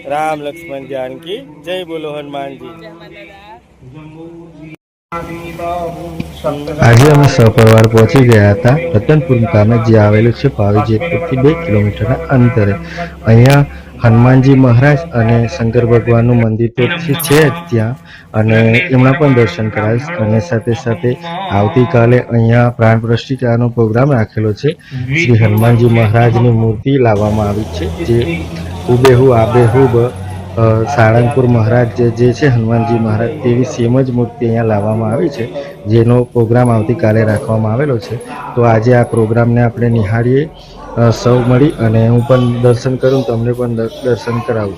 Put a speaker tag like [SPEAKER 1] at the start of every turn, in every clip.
[SPEAKER 1] राम लक्ष्मण जानकी जय बोलो हनुमान जी।
[SPEAKER 2] આજે અમે સપરિવાર પહોંચી ગયા હતા રતનપુર ગામે, જે આવેલું છે પાવી જેતપુરથી 2 કિલોમીટરના અંતરે. અહીંયા હનુમાનજી મહારાજ અને શંકર ભગવાનનું મંદિર તો છે ત્યાં, અને એમના પણ દર્શન કરાવીશ. અને સાથે સાથે આવતીકાલે અહીંયા પ્રાણ પ્રતિષ્ઠાનો પ્રોગ્રામ રાખેલો છે. શ્રી હનુમાનજી મહારાજની મૂર્તિ લાવવામાં આવી છે, જે હુબેહુ આબેહૂબ સાળંગપુર મહારાજ જે છે હનુમાનજી મહારાજ, તેવી સેમ જ મૂર્તિ અહીંયા લાવવામાં આવી છે, જેનો પ્રોગ્રામ આવતીકાલે રાખવામાં આવેલો છે. તો આજે આ પ્રોગ્રામને આપણે નિહાળીએ સૌ મળી, અને હું પણ દર્શન કરું, તમને પણ દર્શન કરાવું.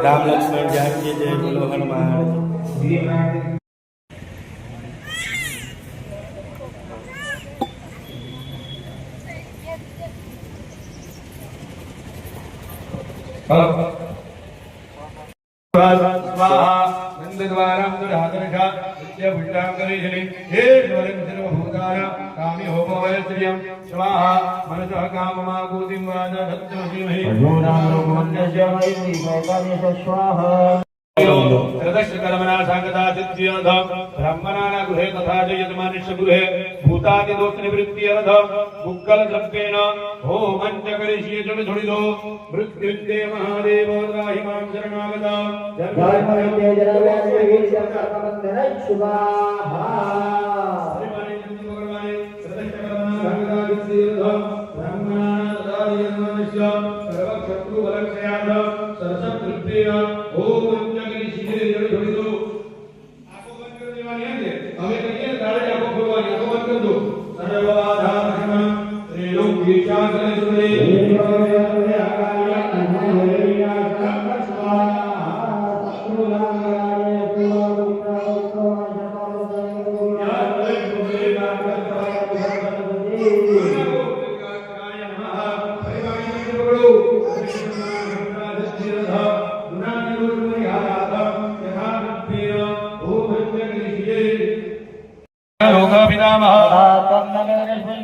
[SPEAKER 1] राम लक्ष्मण जानकी जय बोलो हनुमान जी।
[SPEAKER 3] ब्राह्मणाना गृहे तथा च यजमानस्य गृहे भूतादिदोष निवृत्त्यर्थ मुक्कल द्रव्येण होमं च करिष्ये जलधुलिदो मृत्युञ्जय महादेव राहि मां शरणागता जन्मैते जलव्यासविद्यं कर्मबन्धनं शुभाहा हरिमाने भगवाने सदस्यकर्मणागतादितीर्थ ब्राह्मणाना तथा यजमानस्य सर्वशत्रुबलक्षयार्थ सरसतृप्तेन होमं च करिष्ये जलधुलिदो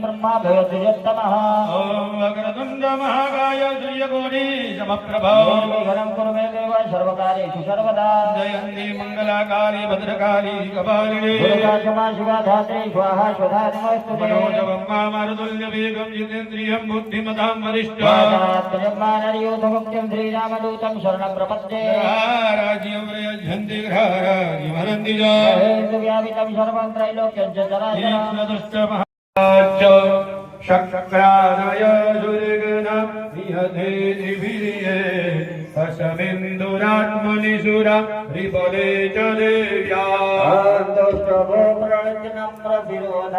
[SPEAKER 3] ब्रह्मा भवद्विजत्तमः ओम वक्रतुंड महाकाय सूर्यकोटि समप्रभो निर्विघ्नं कुरु मे देव सर्वकार्येषु सर्वदा जयन्ती मंगलाकाली भद्रकाली कपालिनी दुर्गा क्षमा शिवा धात्री स्वाहा स्वधा नमस्तुते मनोजवं मामरुतुल्य वेगं जितेन्द्रियं बुद्धिमतां वरिष्ठं श्रीरामदूतं शरणं प्रपद्ये राज्यं प्रयच्छन्ति ग्रहाराजिमनन्ति च व्यापितं सर्वं त्रैलोक्यं च चराचरं शक्रानय दुर्गन निहते निभिरिये असमिन्दुरात्मनि सुरा रिपदे च देव्या दुष्टभो प्रणम्रविरोधनाशां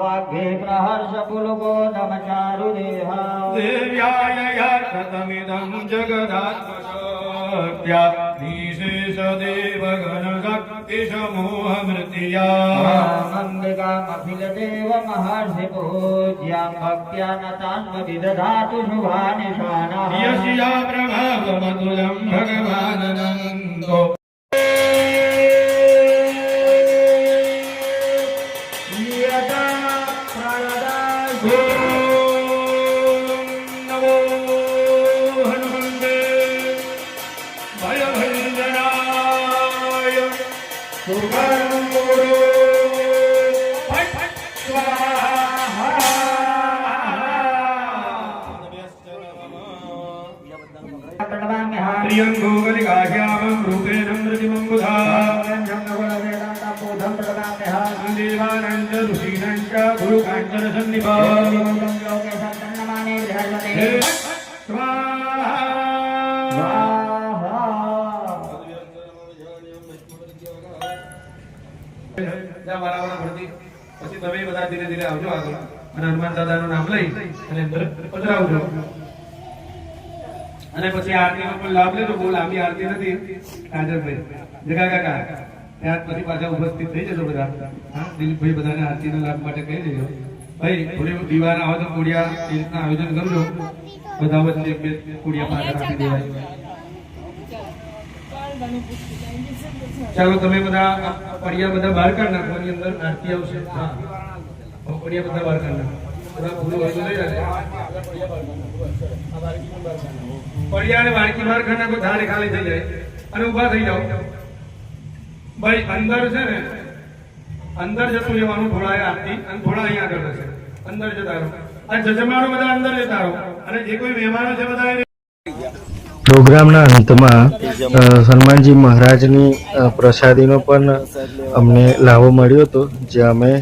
[SPEAKER 3] वाग्भे प्रहर्ष पुलुको नमचारुदेहा देव्याय ततमिदं जगदात्मशक्त्या निशेषदेवगणशक्तिसमूहमृत्या
[SPEAKER 4] अम्बिकामखिलदेव महर्षि पूज्यां भक्त्या नतान्मविदधातु शुभानिशानः
[SPEAKER 3] यस्या प्रभावमतुलं भगवानन्दो
[SPEAKER 4] यदा प्रदासु
[SPEAKER 3] नमो हनुमन्ते भयभञ्जनाय सुवर्णमूलो फट् स्वाहा
[SPEAKER 4] प्रणमाम्यहं
[SPEAKER 3] त्र्यम्बो कलिकाश्यामं रूपेण मृतिमं बुधा
[SPEAKER 4] वेदान्तबोधं प्रणमाम्यहं
[SPEAKER 3] देवानां च ऋषीणां च गुरुकाञ्चनसन्निभा
[SPEAKER 4] लोके सन्नमाने बृहस्पते
[SPEAKER 3] हे स्वाहा જ્યાં વારાવાળા ભરતી પછી તમે બધા ધીરે ધીરે આવજો આગળ અને હનુમાન દાદાનું નામ લઈ અને અંદર પધરાવજો અને પછી આરતીનો પણ લાભ લેજો. બહુ લાંબી આરતી નથી કાજલભાઈ જગા કાકા ત્યાર પછી પાછા ઉપસ્થિત થઈ જજો બધા. હા દિલીપભાઈ બધાને આરતીનો લાભ માટે કહી દેજો. ભાઈ થોડી દીવાના હોય તો કુડિયા એ રીતના આયોજન કરજો. બધા વચ્ચે બે કુડિયા પાછળ આપી દેવાય. ચાલો તમે બધા પડિયા બધા બહાર કાઢ નાખો. એની અંદર આરતી આવશે. હા પડિયા બધા બહાર કાઢ નાખો. બધા ફૂલો હોય તો લઈ જાય. પડિયા અને વાડકી બહાર કાઢ નાખો. ધારે ખાલી થઈ જાય અને ઊભા થઈ જાઓ. ભાઈ અંદર છે ને અંદર જતું રહેવાનું. થોડા આરતી અને થોડા અહીંયા આગળ હશે. અંદર જતા રહો. આ જજમાનો બધા અંદર જતા રહો અને જે કોઈ મહેમાનો છે બધા
[SPEAKER 2] પ્રોગ્રામના અંતમાં હનુમાનજી મહારાજની પ્રસાદીનો પણ અમને લાવો મળ્યો હતો, જે અમે